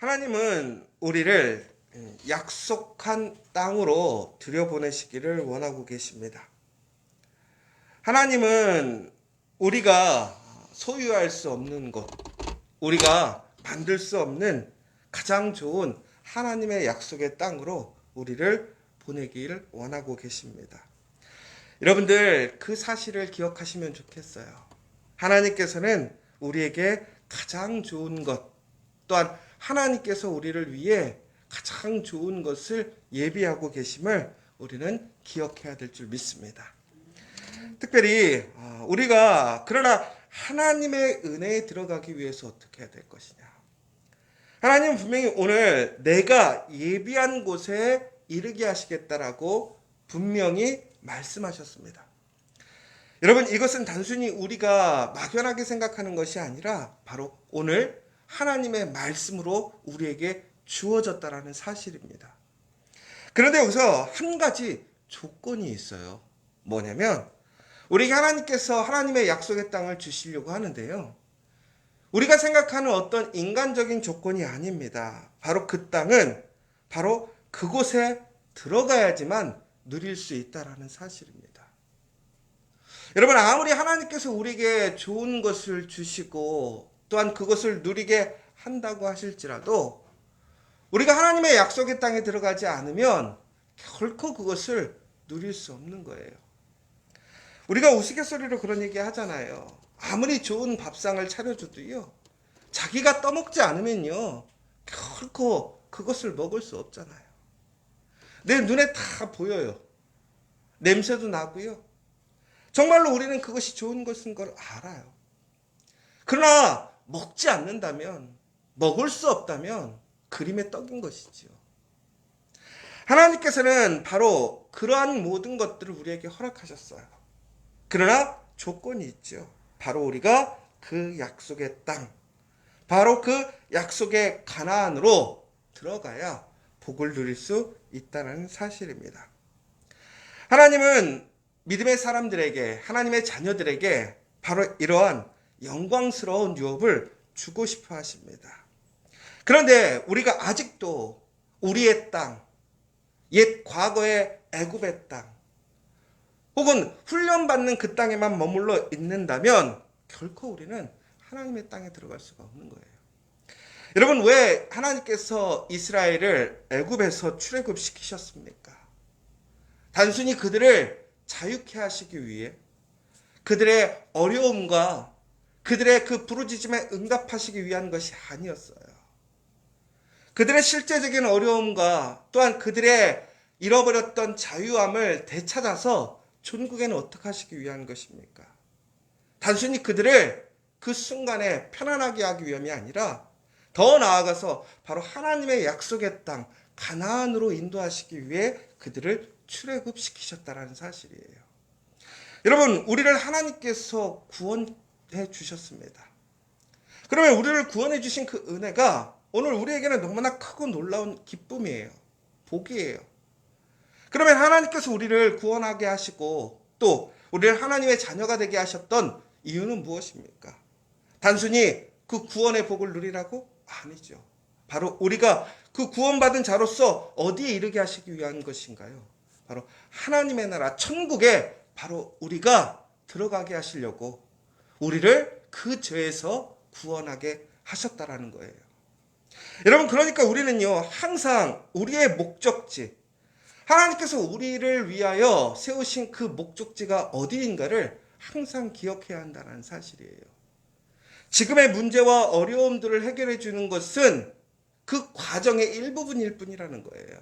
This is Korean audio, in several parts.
하나님은 우리를 약속한 땅으로 들여보내시기를 원하고 계십니다. 하나님은 우리가 소유할 수 없는 것, 우리가 만들 수 없는 가장 좋은 하나님의 약속의 땅으로 우리를 보내기를 원하고 계십니다. 여러분들 그 사실을 기억하시면 좋겠어요. 하나님께서는 우리에게 가장 좋은 것, 또한 하나님께서 우리를 위해 가장 좋은 것을 예비하고 계심을 우리는 기억해야 될 줄 믿습니다. 특별히 우리가 그러나 하나님의 은혜에 들어가기 위해서 어떻게 해야 될 것이냐. 하나님은 분명히 오늘 내가 예비한 곳에 이르게 하시겠다라고 분명히 말씀하셨습니다. 여러분, 이것은 단순히 우리가 막연하게 생각하는 것이 아니라 바로 오늘 하나님의 말씀으로 우리에게 주어졌다라는 사실입니다. 그런데 여기서 한 가지 조건이 있어요. 뭐냐면 우리에게 하나님께서 하나님의 약속의 땅을 주시려고 하는데요. 우리가 생각하는 어떤 인간적인 조건이 아닙니다. 바로 그 땅은 바로 그곳에 들어가야지만 누릴 수 있다라는 사실입니다. 여러분, 아무리 하나님께서 우리에게 좋은 것을 주시고 또한 그것을 누리게 한다고 하실지라도 우리가 하나님의 약속의 땅에 들어가지 않으면 결코 그것을 누릴 수 없는 거예요. 우리가 우스갯소리로 그런 얘기 하잖아요. 아무리 좋은 밥상을 차려줘도요, 자기가 떠먹지 않으면요, 결코 그것을 먹을 수 없잖아요. 내 눈에 다 보여요. 냄새도 나고요. 정말로 우리는 그것이 좋은 것인 걸 알아요. 그러나 먹지 않는다면, 먹을 수 없다면 그림의 떡인 것이지요. 하나님께서는 바로 그러한 모든 것들을 우리에게 허락하셨어요. 그러나 조건이 있죠. 바로 우리가 그 약속의 땅, 바로 그 약속의 가나안으로 들어가야 복을 누릴 수 있다는 사실입니다. 하나님은 믿음의 사람들에게, 하나님의 자녀들에게 바로 이러한 영광스러운 유업을 주고 싶어 하십니다. 그런데 우리가 아직도 우리의 땅, 옛 과거의 애굽의 땅, 혹은 훈련받는 그 땅에만 머물러 있는다면 결코 우리는 하나님의 땅에 들어갈 수가 없는 거예요. 여러분, 왜 하나님께서 이스라엘을 애굽에서 출애굽시키셨습니까? 단순히 그들을 자유케 하시기 위해, 그들의 어려움과 그들의 그 부르짖음에 응답하시기 위한 것이 아니었어요. 그들의 실제적인 어려움과 또한 그들의 잃어버렸던 자유함을 되찾아서 천국에는 어떻게 하시기 위한 것입니까? 단순히 그들을 그 순간에 편안하게 하기 위함이 아니라 더 나아가서 바로 하나님의 약속의 땅 가나안으로 인도하시기 위해 그들을 출애굽시키셨다는 사실이에요. 여러분, 우리를 하나님께서 구원해 주셨습니다. 그러면 우리를 구원해 주신 그 은혜가 오늘 우리에게는 너무나 크고 놀라운 기쁨이에요. 복이에요. 그러면 하나님께서 우리를 구원하게 하시고 또 우리를 하나님의 자녀가 되게 하셨던 이유는 무엇입니까? 단순히 그 구원의 복을 누리라고? 아니죠. 바로 우리가 그 구원받은 자로서 어디에 이르게 하시기 위한 것인가요? 바로 하나님의 나라 천국에 바로 우리가 들어가게 하시려고 우리를 그 죄에서 구원하게 하셨다라는 거예요. 여러분, 그러니까 우리는요, 항상 우리의 목적지, 하나님께서 우리를 위하여 세우신 그 목적지가 어디인가를 항상 기억해야 한다는 사실이에요. 지금의 문제와 어려움들을 해결해 주는 것은 그 과정의 일부분일 뿐이라는 거예요.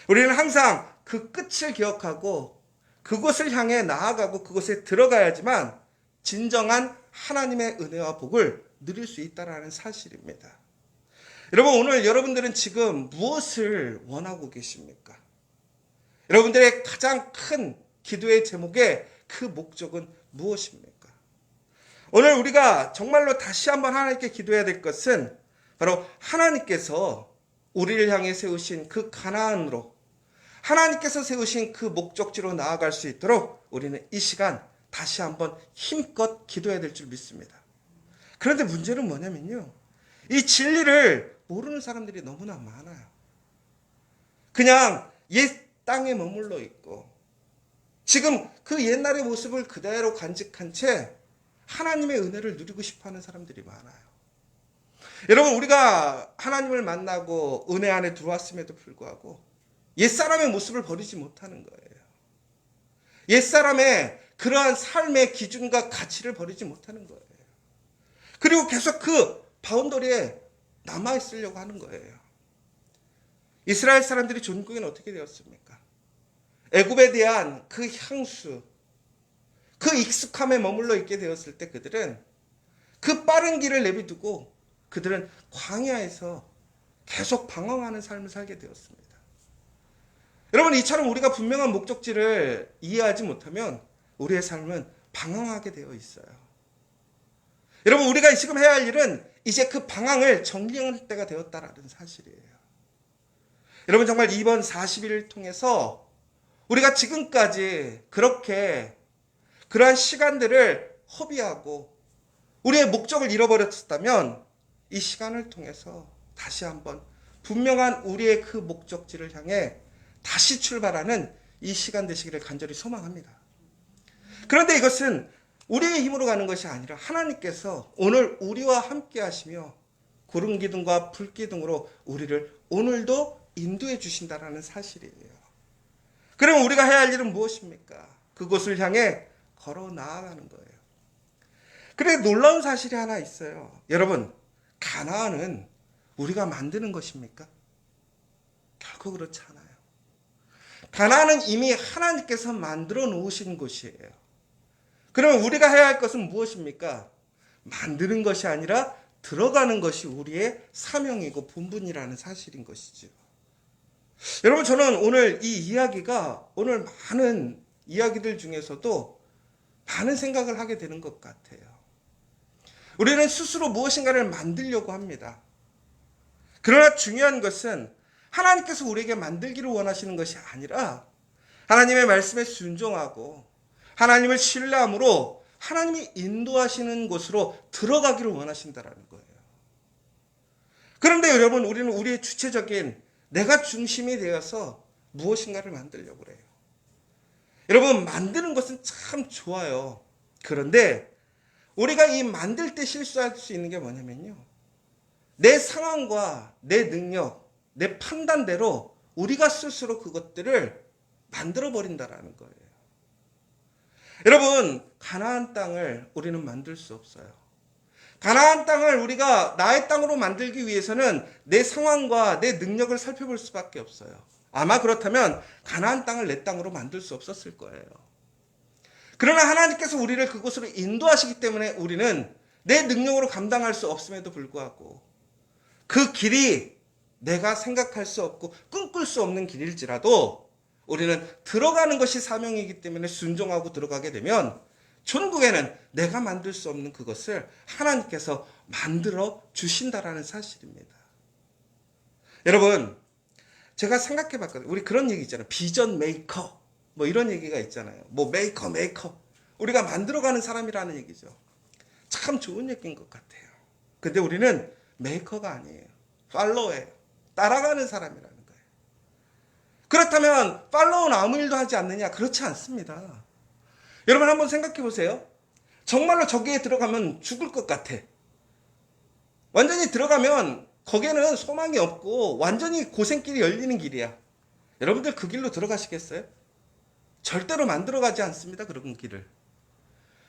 우리는 항상 그 끝을 기억하고 그곳을 향해 나아가고 그곳에 들어가야지만 진정한 하나님의 은혜와 복을 누릴 수 있다는 사실입니다. 여러분, 오늘 여러분들은 지금 무엇을 원하고 계십니까? 여러분들의 가장 큰 기도의 제목의 그 목적은 무엇입니까? 오늘 우리가 정말로 다시 한번 하나님께 기도해야 될 것은 바로 하나님께서 우리를 향해 세우신 그 가나안으로, 하나님께서 세우신 그 목적지로 나아갈 수 있도록 우리는 이 시간 다시 한번 힘껏 기도해야 될 줄 믿습니다. 그런데 문제는 뭐냐면요, 이 진리를 모르는 사람들이 너무나 많아요. 그냥 옛 땅에 머물러 있고 지금 그 옛날의 모습을 그대로 간직한 채 하나님의 은혜를 누리고 싶어하는 사람들이 많아요. 여러분, 우리가 하나님을 만나고 은혜 안에 들어왔음에도 불구하고 옛사람의 모습을 버리지 못하는 거예요. 옛사람의 그러한 삶의 기준과 가치를 버리지 못하는 거예요. 그리고 계속 그 바운더리에 남아있으려고 하는 거예요. 이스라엘 사람들이 종국에는 어떻게 되었습니까? 애굽에 대한 그 향수, 그 익숙함에 머물러 있게 되었을 때 그들은 그 빠른 길을 내비두고 그들은 광야에서 계속 방황하는 삶을 살게 되었습니다. 여러분, 이처럼 우리가 분명한 목적지를 이해하지 못하면 우리의 삶은 방황하게 되어 있어요. 여러분, 우리가 지금 해야 할 일은 이제 그 방황을 정리할 때가 되었다라는 사실이에요. 여러분, 정말 이번 40일을 통해서 우리가 지금까지 그렇게 그러한 시간들을 허비하고 우리의 목적을 잃어버렸다면 이 시간을 통해서 다시 한번 분명한 우리의 그 목적지를 향해 다시 출발하는 이 시간 되시기를 간절히 소망합니다. 그런데 이것은 우리의 힘으로 가는 것이 아니라 하나님께서 오늘 우리와 함께 하시며 구름 기둥과 불 기둥으로 우리를 오늘도 인도해 주신다라는 사실이에요. 그럼 우리가 해야 할 일은 무엇입니까? 그곳을 향해 걸어 나아가는 거예요. 그래, 놀라운 사실이 하나 있어요. 여러분, 가나안은 우리가 만드는 것입니까? 결코 그렇지 않아요. 가나안은 이미 하나님께서 만들어 놓으신 곳이에요. 그러면 우리가 해야 할 것은 무엇입니까? 만드는 것이 아니라 들어가는 것이 우리의 사명이고 본분이라는 사실인 것이죠. 여러분, 저는 오늘 이 이야기가 오늘 많은 이야기들 중에서도 많은 생각을 하게 되는 것 같아요. 우리는 스스로 무엇인가를 만들려고 합니다. 그러나 중요한 것은 하나님께서 우리에게 만들기를 원하시는 것이 아니라 하나님의 말씀에 순종하고 하나님을 신뢰함으로 하나님이 인도하시는 곳으로 들어가기를 원하신다라는 거예요. 그런데 여러분, 우리는 우리의 주체적인 내가 중심이 되어서 무엇인가를 만들려고 그래요. 여러분, 만드는 것은 참 좋아요. 그런데 우리가 이 만들 때 실수할 수 있는 게 뭐냐면요, 내 상황과 내 능력, 내 판단대로 우리가 스스로 그것들을 만들어버린다라는 거예요. 여러분, 가나안 땅을 우리는 만들 수 없어요. 가나안 땅을 우리가 나의 땅으로 만들기 위해서는 내 상황과 내 능력을 살펴볼 수밖에 없어요. 아마 그렇다면 가나안 땅을 내 땅으로 만들 수 없었을 거예요. 그러나 하나님께서 우리를 그곳으로 인도하시기 때문에 우리는 내 능력으로 감당할 수 없음에도 불구하고 그 길이 내가 생각할 수 없고 꿈꿀 수 없는 길일지라도 우리는 들어가는 것이 사명이기 때문에 순종하고 들어가게 되면 천국에는 내가 만들 수 없는 그것을 하나님께서 만들어 주신다라는 사실입니다. 여러분, 제가 생각해 봤거든요. 우리 그런 얘기 있잖아요. 비전 메이커. 뭐 이런 얘기가 있잖아요. 뭐 메이커. 우리가 만들어가는 사람이라는 얘기죠. 참 좋은 얘기인 것 같아요. 근데 우리는 메이커가 아니에요. 팔로워예요. 따라가는 사람이라는 거예요. 그렇다면 팔로우는 아무 일도 하지 않느냐? 그렇지 않습니다. 여러분, 한번 생각해 보세요. 정말로 저기에 들어가면 죽을 것 같아. 완전히 들어가면 거기에는 소망이 없고 완전히 고생길이 열리는 길이야. 여러분들 그 길로 들어가시겠어요? 절대로 만들어가지 않습니다. 그런 길을.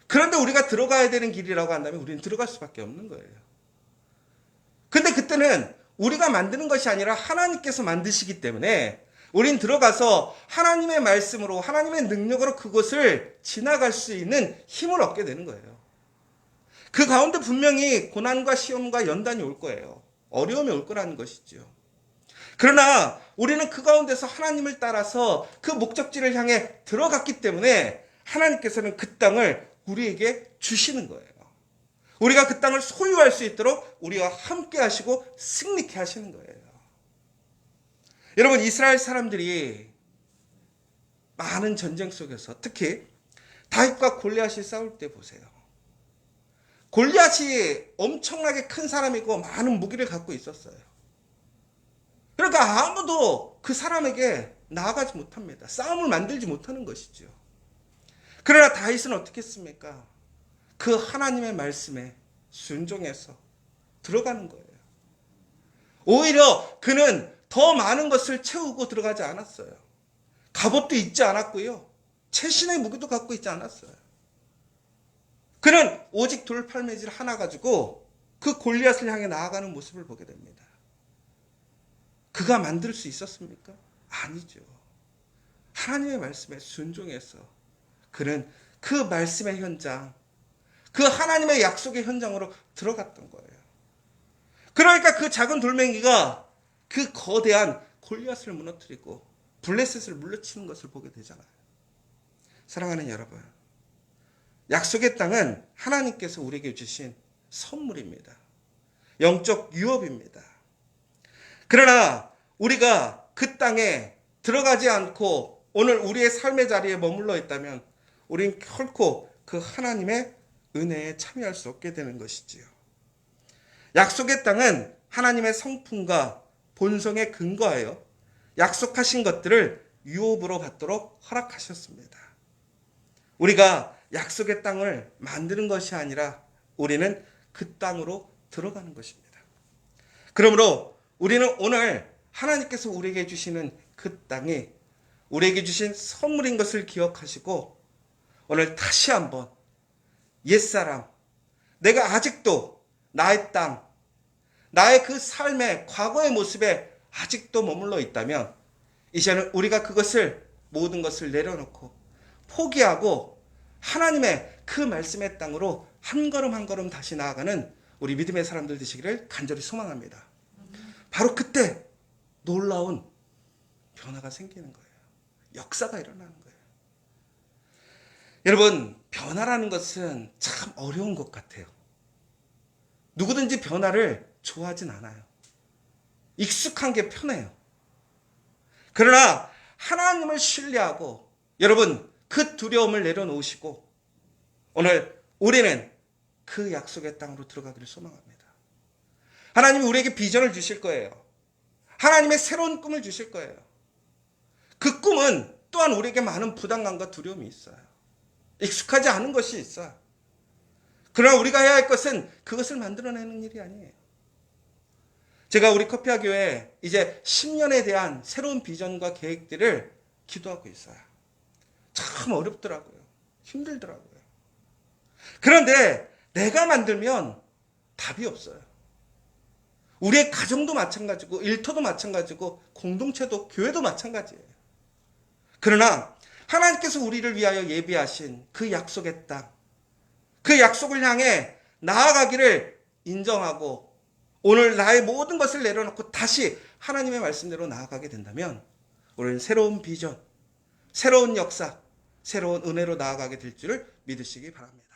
그런데 우리가 들어가야 되는 길이라고 한다면 우리는 들어갈 수밖에 없는 거예요. 근데 그때는 우리가 만드는 것이 아니라 하나님께서 만드시기 때문에 우린 들어가서 하나님의 말씀으로 하나님의 능력으로 그것을 지나갈 수 있는 힘을 얻게 되는 거예요. 그 가운데 분명히 고난과 시험과 연단이 올 거예요. 어려움이 올 거라는 것이죠. 그러나 우리는 그 가운데서 하나님을 따라서 그 목적지를 향해 들어갔기 때문에 하나님께서는 그 땅을 우리에게 주시는 거예요. 우리가 그 땅을 소유할 수 있도록 우리와 함께 하시고 승리케 하시는 거예요. 여러분, 이스라엘 사람들이 많은 전쟁 속에서 특히 다윗과 골리앗이 싸울 때 보세요. 골리앗이 엄청나게 큰 사람이고 많은 무기를 갖고 있었어요. 그러니까 아무도 그 사람에게 나아가지 못합니다. 싸움을 만들지 못하는 것이죠. 그러나 다윗은 어떻게 했습니까? 그 하나님의 말씀에 순종해서 들어가는 거예요. 오히려 그는 더 많은 것을 채우고 들어가지 않았어요. 갑옷도 입지 않았고요. 최신의 무기도 갖고 있지 않았어요. 그는 오직 돌팔매질 하나 가지고 그 골리앗을 향해 나아가는 모습을 보게 됩니다. 그가 만들 수 있었습니까? 아니죠. 하나님의 말씀에 순종해서 그는 그 말씀의 현장, 그 하나님의 약속의 현장으로 들어갔던 거예요. 그러니까 그 작은 돌멩이가 그 거대한 골리앗을 무너뜨리고 블레셋을 물리치는 것을 보게 되잖아요. 사랑하는 여러분, 약속의 땅은 하나님께서 우리에게 주신 선물입니다. 영적 유업입니다. 그러나 우리가 그 땅에 들어가지 않고 오늘 우리의 삶의 자리에 머물러 있다면 우리는 결코 그 하나님의 은혜에 참여할 수 없게 되는 것이지요. 약속의 땅은 하나님의 성품과 본성에 근거하여 약속하신 것들을 유업으로 받도록 허락하셨습니다. 우리가 약속의 땅을 만드는 것이 아니라 우리는 그 땅으로 들어가는 것입니다. 그러므로 우리는 오늘 하나님께서 우리에게 주시는 그 땅이 우리에게 주신 선물인 것을 기억하시고 오늘 다시 한번 옛사람, 내가 아직도 나의 땅, 나의 그 삶의 과거의 모습에 아직도 머물러 있다면 이제는 우리가 그것을 모든 것을 내려놓고 포기하고 하나님의 그 말씀의 땅으로 한 걸음 한 걸음 다시 나아가는 우리 믿음의 사람들 되시기를 간절히 소망합니다. 바로 그때 놀라운 변화가 생기는 거예요. 역사가 일어나는 거예요. 여러분, 변화라는 것은 참 어려운 것 같아요. 누구든지 변화를 좋아하진 않아요. 익숙한 게 편해요. 그러나 하나님을 신뢰하고 여러분 그 두려움을 내려놓으시고 오늘 우리는 그 약속의 땅으로 들어가기를 소망합니다. 하나님이 우리에게 비전을 주실 거예요. 하나님의 새로운 꿈을 주실 거예요. 그 꿈은 또한 우리에게 많은 부담감과 두려움이 있어요. 익숙하지 않은 것이 있어요. 그러나 우리가 해야 할 것은 그것을 만들어내는 일이 아니에요. 제가 우리 커피아 교회에 이제 10년에 대한 새로운 비전과 계획들을 기도하고 있어요. 참 어렵더라고요. 힘들더라고요. 그런데 내가 만들면 답이 없어요. 우리의 가정도 마찬가지고 일터도 마찬가지고 공동체도 교회도 마찬가지예요. 그러나 하나님께서 우리를 위하여 예비하신 그 약속의 땅, 그 약속을 향해 나아가기를 인정하고 오늘 나의 모든 것을 내려놓고 다시 하나님의 말씀대로 나아가게 된다면 우리는 새로운 비전, 새로운 역사, 새로운 은혜로 나아가게 될 줄을 믿으시기 바랍니다.